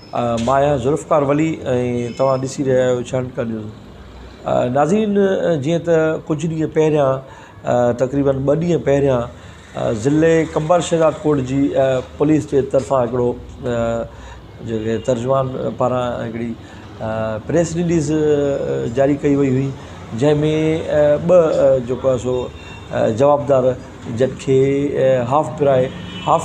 माया ज़ुल्फ़कार वली ऐं तव्हां ॾिसी रहिया आहियो छानका न्यूज़। नाज़रीन, जीअं त कुझु ॾींहं पहिरियां तक़रीबन 2 ॾींहं पहिरियां ज़िले कंबर शहजाद कोट जी पुलिस जे तरफ़ां हिकिड़ो जेके तर्जुमान पारां हिकिड़ी प्रेस रिलीज़ जारी कई वई हुई, जंहिंमें 2 जेको आहे सो जवाबदार जंहिंखे हाफ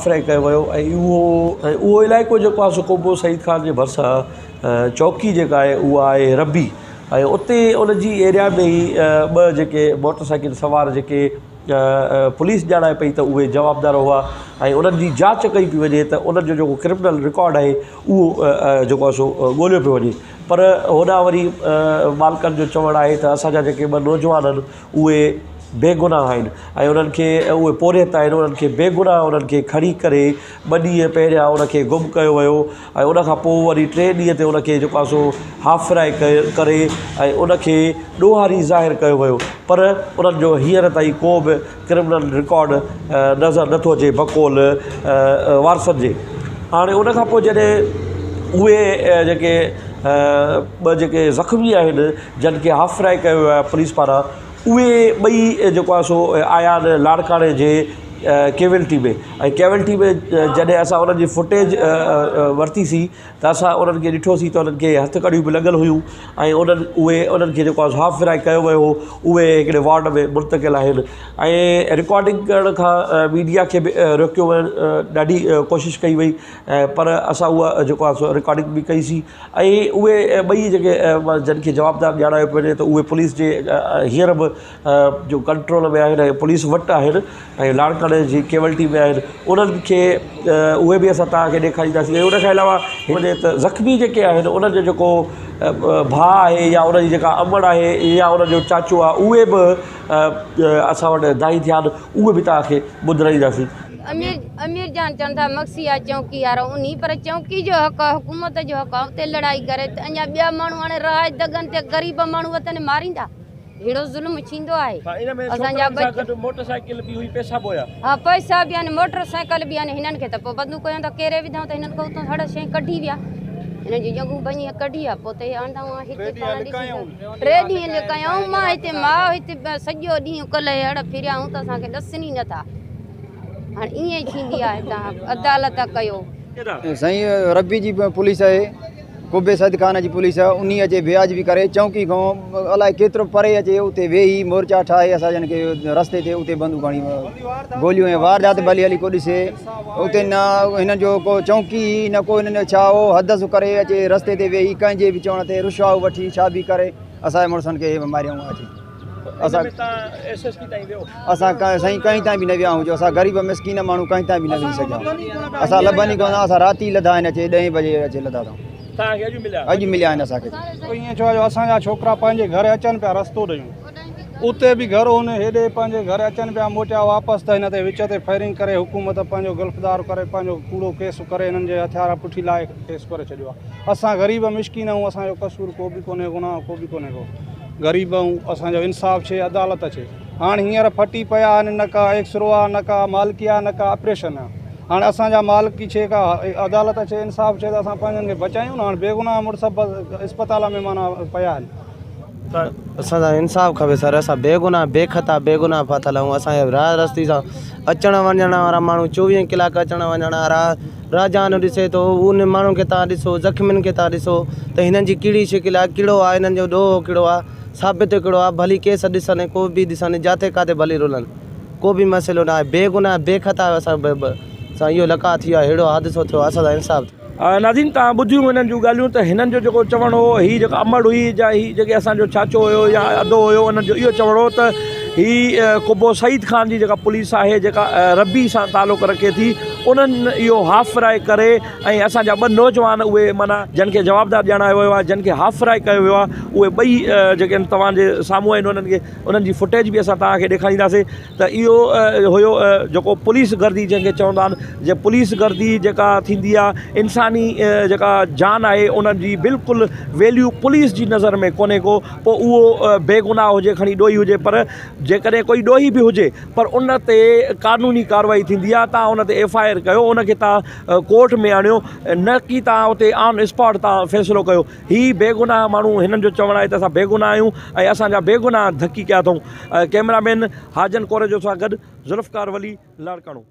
फ्राई कयो वियो ऐं उहो इलाइक़ो जेको आहे सो कोबो सईद ख़ान जे भरिसां चौकी जेका आहे उहा आहे रबी, ऐं उते उन जी एरिया में ई 2 जेके मोटरसाइकिल सवार जेके पुलिस ॼाणाए पई त उहे जवाबदार हुआ ऐं उन्हनि जी जांच कई पई वञे त उन्हनि जो जेको क्रिमिनल रिकॉर्ड आहे उहो जेको आहे सो ॻोल्हियो पियो वञे। पर होॾां वरी मालिकनि जो चवणु आहे त असांजा जेके 2 नौजवान आहिनि उहे बेगुनाह आहिनि ऐं उन्हनि खे उहे पोरियत आहिनि, उन्हनि खे बेगुनाह उन्हनि खे खणी करे 2 ॾींहं पहिरियां उनखे गुम कयो वियो ऐं उनखां पोइ वरी 3 ॾींहं ते उनखे जेको आहे सो हाफ फ्राई करे ऐं उनखे ॾोहारी ज़ाहिर कयो वियो। पर उन्हनि जो हींअर ताईं को बि क्रिमिनल रिकॉर्ड नज़र नथो अचे बक़ौल वारसनि जे। हाणे उनखां पोइ जॾहिं उहे जेके 2 जेके ज़ख़्मी आहिनि जिन खे हाफ फ्राई कयो वियो आहे पुलिस पारां, उहे 2 जेको आहे सो आया आहिनि लाड़काणे जे कैविल्टी में ऐं कैविल्टी में जॾहिं असां उन्हनि जी फुटेज वरितीसीं त असां उन्हनि खे ॾिठोसीं त उन्हनि खे हथकड़ियूं बि लॻल हुयूं ऐं उन्हनि खे जेको आहे हाफ फ्राई कयो वियो हो उहे हिकिड़े वार्ड में मुंतक़िल आहिनि ऐं रिकॉर्डिंग करण खां मीडिया खे बि रोकियो ॾाढी कोशिशि कई वई, पर असां उहा जेको आहे सो रिकॉर्डिंग बि कईसीं ऐं उहे 2 जेके जिन खे जवाबदार ॼाणायो पियो वञे त उहे पुलिस जे हींअर बि जो कंट्रोल में आहिनि ऐं पुलिस वटि आहिनि ऐं लाड़काणे जी कैविल्टी में आहिनि। उन्हनि खे उहे बि असां तव्हांखे ॾेखारींदासीं। ऐं उनखां अलावा वञे त ज़ख़्मी जेके आहिनि उन्हनि जो जेको भाउ आहे या उनजी जेका अमड़ आहे या उनजो चाचो आहे उहे बि असां वटि दाई थिया आहिनि, उहे बि तव्हांखे ॿुधाईंदासीं। अमीर जान चवंदा मक्सी आहे चौकी वारो उन, पर चौकी जो हक़ आहे, हुकूमत जो हक़ आहे, उते लड़ाई करे त अञा ॿिया माण्हू हाणे राह दगन ते ग़रीब माण्हू वतन मारींदा, हेड़ो ज़ुल्म थींदो आहे। असांजा मोटरसाइकिल बि हुई, पैसा बि हुया। हा, पैसा बि आहिनि, मोटरसाइकिल बि आहिनि। हिननि खे त पोइ बंदूक त केरे विधऊं त हिननि खां उतां हड़ शइ कढी विया, हिननि जी जॻहूं भञी कढी आहे, पोइ त हे आंदा 3 ॾींहं लिकायूं। मां हिते माउ हिते सॼो ॾींहुं कल्ह हड़ फिरिया हूं त असांखे ॾसनि ई नथा। हाणे ईअं ई थींदी आहे, तव्हां अदालत कयो। साईं रबी जी पुलिस आहे, कोबे सईद खान जी पुलिस आहे, उन अचे ब्याज बि करे चौकी खां अलाए केतिरो परे अचे उते वेही मोर्चा ठाहे असां जन खे रस्ते ते उते बंदूक हणी गोलियूं ऐं वारदात भली हली को ॾिसे उते न हिननि जो को चौकी न को हिननि जो छा हो हदस करे अचे रस्ते ते वेही कंहिंजे बि चवण ते रुशवाऊ वठी छा बि करे असांजे मुड़ुसनि खे मारियूं अची। असां साईं कहीं ताईं बि न विया आहियूं, जो असां ग़रीब मिसकीन माण्हू कहीं ताईं बि न वेही सघिया। असां लभनि ई कोन, असां राति लधा आहिनि, अचे 10 बजे अचे लधा अथऊं। अॼु मिलिया आहिनि असांखे। ईअं छो जो असांजा छोकिरा पंहिंजे घर अचनि पिया रस्तो ॾियूं, उते बि घर हुन हेॾे पंहिंजे घर अचनि पिया मोटिया वापसि, त हिन ते विच ते फायरिंग करे हुकूमत पंहिंजो गिरफ़्तार करे पंहिंजो कूड़ो केस करे हिननि जे हथियार पुठी लाइ केस करे छॾियो आहे। असां ग़रीब मिसकीन आहियूं, असांजो कसूर को बि कोन्हे, गुनाह को बि कोन्हे, को ग़रीब आहियूं, असांजो इंसाफ़ छे, अदालत छे। हाणे हींअर फटी पिया आहिनि, न का एक्सरो आहे, न का मालिकी आहे, न का ऑपरेशन आहे। हाणे असांजा मालिकी छे का अदालत छे, इंसाफ़ छे, त असां पंहिंजनि खे बचायूं न। हाणे बेगुनाह मुड़ुस इस्पताल में माना पिया आहिनि, त असांजा इंसाफ़ खपे सर। असां बेगुनाह बेख़ता बेगुनाह फाथल आहियूं। असांजे राह रस्ती सां अचण वञण वारा माण्हू 24 कलाक अचण वञण वारा राजान ॾिसे थो, उन माण्हू खे तव्हां ॾिसो, ज़ख़्मियुनि खे तव्हां ॾिसो त हिननि जी कहिड़ी शिकिल आहे, कहिड़ो आहे हिननि जो ॾोहो, कहिड़ो आहे साबित कहिड़ो आहे, भली केस ॾिसनि, को बि ॾिसनि, जिते किथे भली रुलनि, को बि मसइलो न आहे। बेगुनाह बेख़ता असां इहो लका थी आहे, अहिड़ो हादिसो थियो, असांजा इंसाफ़। नाज़रीन, तव्हां ॿुधियूं हिननि जूं ॻाल्हियूं त हिननि जो जेको चवणु हो, हीअ जेका अमड़ हुई या हीअ जेके असांजो चाचो हुयो या अदो हुयो, उन्हनि जो इहो चवणु हो त हीअ कोबो सईद खान जी जेका पुलिस आहे जेका रबी सां तालुक़ु रखे थी, उन्हनि इहो हाफ फ्राई करे ऐं असांजा 2 नौजवान उहे माना जिन खे जवाबदार ॼाणायो वियो आहे, जिन खे हाफ फ्राई कयो वियो आहे, उहे 2 जेके आहिनि तव्हांजे साम्हूं आहिनि, उन्हनि जी फुटेज बि असां तव्हांखे ॾेखारींदासीं। त इहो हुयो जेको पुलिस गर्दी जंहिंखे चवंदा आहिनि, जे पुलिस गर्दी जेका थींदी आहे, इंसानी जेका जान आहे उन्हनि जी बिल्कुलु वैल्यू पुलिस जी नज़र में कोन्हे को। पोइ उहो बेगुनाह हुजे, खणी ॾोही हुजे, पर जेकॾहिं कोई ॾोही बि हुजे पर उन ते क़ानूनी कार्रवाई थींदी आहे। तव्हां उन ते FIR ज़ाहिर कयो उनखे तव्हां कोर्ट में आणियो, न कि तव्हां उते ऑन स्पॉट तव्हां फ़ैसिलो कयो। ही बेगुनाह माण्हू, हिननि जो चवणु आहे त असां बेगुनाह आहियूं ऐं असांजा बेगुनाह धकी कया अथऊं। कैमरामैन हाजन कोरे जो सां गॾु ज़ुल्फ़कार वली, लाड़काणो।